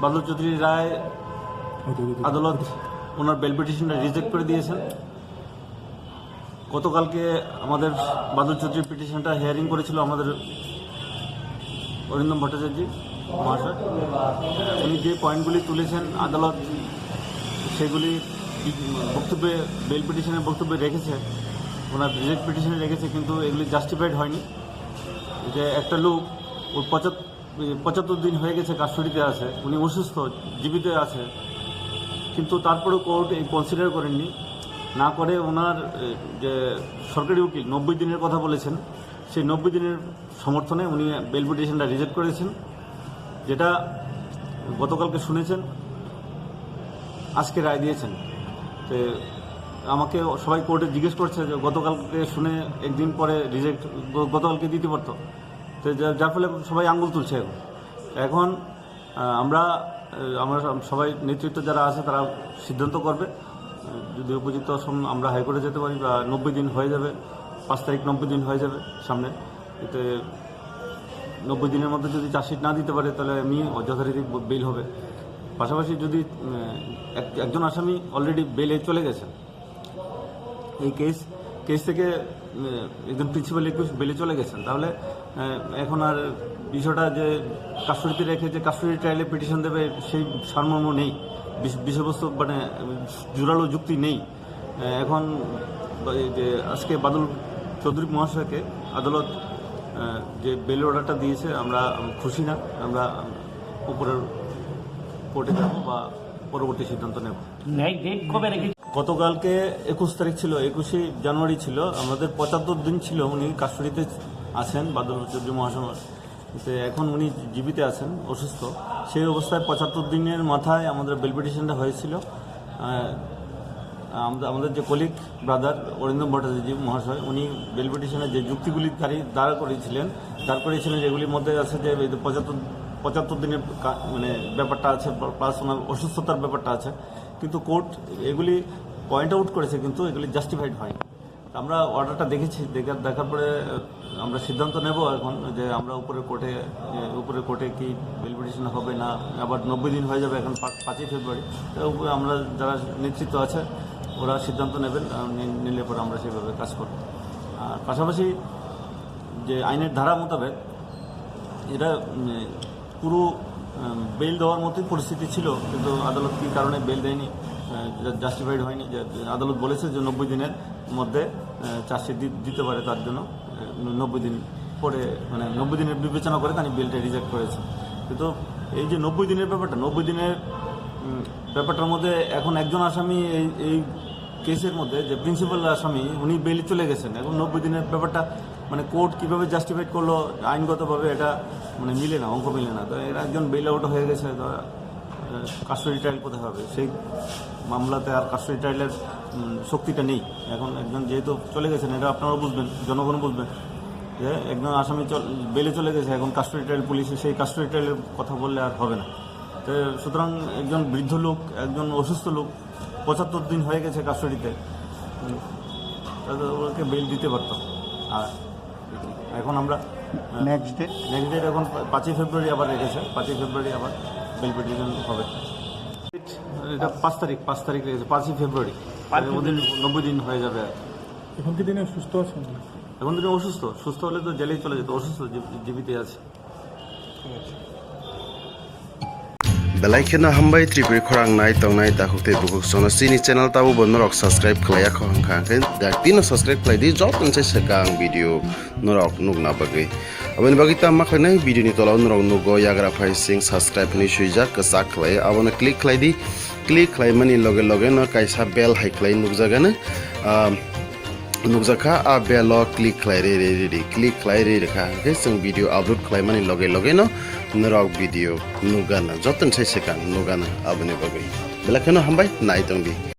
বাদল চৌধুরী রায় আদালত ওনার bell পিটিশনটা reject করে দিয়েছেন। গতকালকে আমাদের বাদল চৌধুরীর পিটিশনটা হিয়ারিং করেছিল আমাদের অরিন্দম ভট্টাচার্য মহাশয়। উনি যে পয়েন্টগুলি তুলেছেন আদালত সেগুলি বক্তব্যে বেল পিটিশনের বক্তব্যে রেখেছে, ওনার রিজেক্ট পিটিশনে রেখেছে, কিন্তু এগুলি জাস্টিফাইড হয়নি। যে একটা লোক ওর 75 দিন হয়ে গেছে কাস্টডিতে আছে, উনি অসুস্থ, জীবিত আছে, কিন্তু তারপরেও কোর্ট এই কনসিডার করেননি। না করে ওনার যে সরকারি উকিল 90 দিনের কথা বলেছেন, সেই 90 দিনের সমর্থনে উনি বেল পিটিশনটা রিজেক্ট করেছেন, যেটা গতকালকে শুনেছেন, আজকে রায় দিয়েছেন। তো আমাকে সবাই কোর্টে জিজ্ঞেস করছে যে গতকালকে শুনে একদিন পরে রিজেক্ট গতকালকে দিতে পারতো, তো যার ফলে সবাই আঙুল তুলছে। এখন আমরা সবাই নেতৃত্ব যারা আছে তারা সিদ্ধান্ত করবে, যদি উপযুক্ত আমরা হাইকোর্টে যেতে পারি, বা 90 দিন হয়ে যাবে, 5 তারিখ 90 দিন হয়ে যাবে সামনে। এতে 90 দিনের মধ্যে যদি চার্জশিট না দিতে পারে তাহলে আমি যথারীতি বেল হবে। পাশাপাশি যদি একজন আসামি অলরেডি বেলে চলে গেছে, এই কেস থেকে একজন প্রিন্সিপাল রিকোয়েস্ট বেলে চলে গেছেন, তাহলে এখন আর বিষয়টা যে কাস্টডিতে রেখে যে কাস্টডি ট্রায়ালে পিটিশন দেবে সেই সারমর্ম নেই, বিষয়বস্তু মানে জোরালো যুক্তি নেই। এখন যে আজকে বাদল চৌধুরী মহাশয়কে আদালত যে বেল অর্ডারটা দিয়েছে, আমরা খুশি না। আমরা উপরের কোর্টে যাব বা পরবর্তী সিদ্ধান্ত নেব। গতকালকে 21 তারিখ ছিল, 21শে জানুয়ারি ছিল, আমাদের 75 দিন ছিল উনি কাস্টডিতে আছেন বাদল চৌধুরী মহাশয়। এখন উনি জীবিত আছেন, অসুস্থ। সেই অবস্থায় 75 দিনের মাথায় আমাদের বেল পিটিশনটা হয়েছিল। আমাদের যে কলিগ ব্রাদার অরিন্দম ভট্টাচার্য মহাশয়, উনি বেল পিটিশনে যে যুক্তিগুলি দাঁড় করিয়েছিলেন, যেগুলির মধ্যে আছে যে 75 দিনের মানে ব্যাপারটা আছে, প্লাস ওনার অসুস্থতার ব্যাপারটা আছে, কিন্তু কোর্ট এগুলি পয়েন্ট আউট করেছে, কিন্তু এগুলি জাস্টিফাইড হয়। আমরা অর্ডারটা দেখেছি, দেখার পরে আমরা সিদ্ধান্ত নেব এখন, যে আমরা উপরের কোর্টে কি বেল পিটিশন হবে না, আবার 90 দিন হয়ে যাবে এখন 5ই ফেব্রুয়ারি। উপরে আমরা যারা নেতৃত্ব আছে ওরা সিদ্ধান্ত নেবেন, নিলে পরে আমরা সেভাবে কাজ করব। আর পাশাপাশি যে আইনের ধারা মোতাবেক এটা পুরো বেল দেওয়ার মতোই পরিস্থিতি ছিল, কিন্তু আদালত কী কারণে বেল দেয়নি, জাস্টিফাইড হয়নি। যে আদালত বলেছে যে 90 দিনের মধ্যে চার্জশিট দিতে পারে, তার জন্য 90 দিন পরে মানে 90 দিনের বিবেচনা করে তাই বেলটা রিজেক্ট করেছে। কিন্তু এই যে 90 দিনের ব্যাপারটা, 90 দিনের ব্যাপারটার মধ্যে এখন একজন আসামি এই কেসের মধ্যে যে প্রিন্সিপাল আসামি উনি বেলে চলে গেছেন, এখন 90 দিনের ব্যাপারটা মানে কোর্ট কীভাবে জাস্টিফাইড করলো আইনগতভাবে এটা মানে মিলে না, অঙ্ক মিলে না। তো এরা একজন বেল আউট হয়ে গেছে, তো কাস্টডি ট্রায়াল কোথায় হবে? সেই মামলাতে আর কাস্টডি ট্রায়ালের শক্তিটা নেই। এখন একজন যেহেতু চলে গেছেন, এটা আপনারাও বুঝবেন, জনগণ বুঝবেন, যে একজন আসামি বেলে চলে গেছে, এখন কাস্টডি ট্রায়াল পুলিশে সেই কাস্টডি ট্রায়ালের কথা বললে আর হবে না। তো সুতরাং একজন বৃদ্ধ লোক, একজন অসুস্থ লোক, 75 দিন হয়ে গেছে কাস্টডিতে, ওকে বেল দিতে পারতাম। আর এখন আমরা নেক্সট ডেট এখন 5ই ফেব্রুয়ারি আবার রেখেছে, 5ই ফেব্রুয়ারি আবার বেল পিটিশন হবে। এটা 5 তারিখ রেখেছে, 5ই ফেব্রুয়ারি, 90 দিন হয়ে যাবে। এখন কি দিনে সুস্থ আছেন? এখন দিনে সুস্থ হলে তো জেলেই চলে যেত, অসুস্থ জীবিত আছে। Belaikena hambai tripuri khorang nai tongnai dakukte bukuk sono sini channel tabu bonnorok subscribe khlaya khangkhe daktino subscribe khlai di jot nse sekang video norok nugna bagi aboni bagi ta makhne video ni tolaw norok nugo yagra phai sing subscribe ni suijak kasak khlai abona click khlai mani loge no kaisa bell hai khlai nugjagana nukjaka a bell click khlai re rekha ke sing video upload khlai mani loge no norok video nugana joton sai sekang nugana aboni bagi belakeno hambai nai tongdi।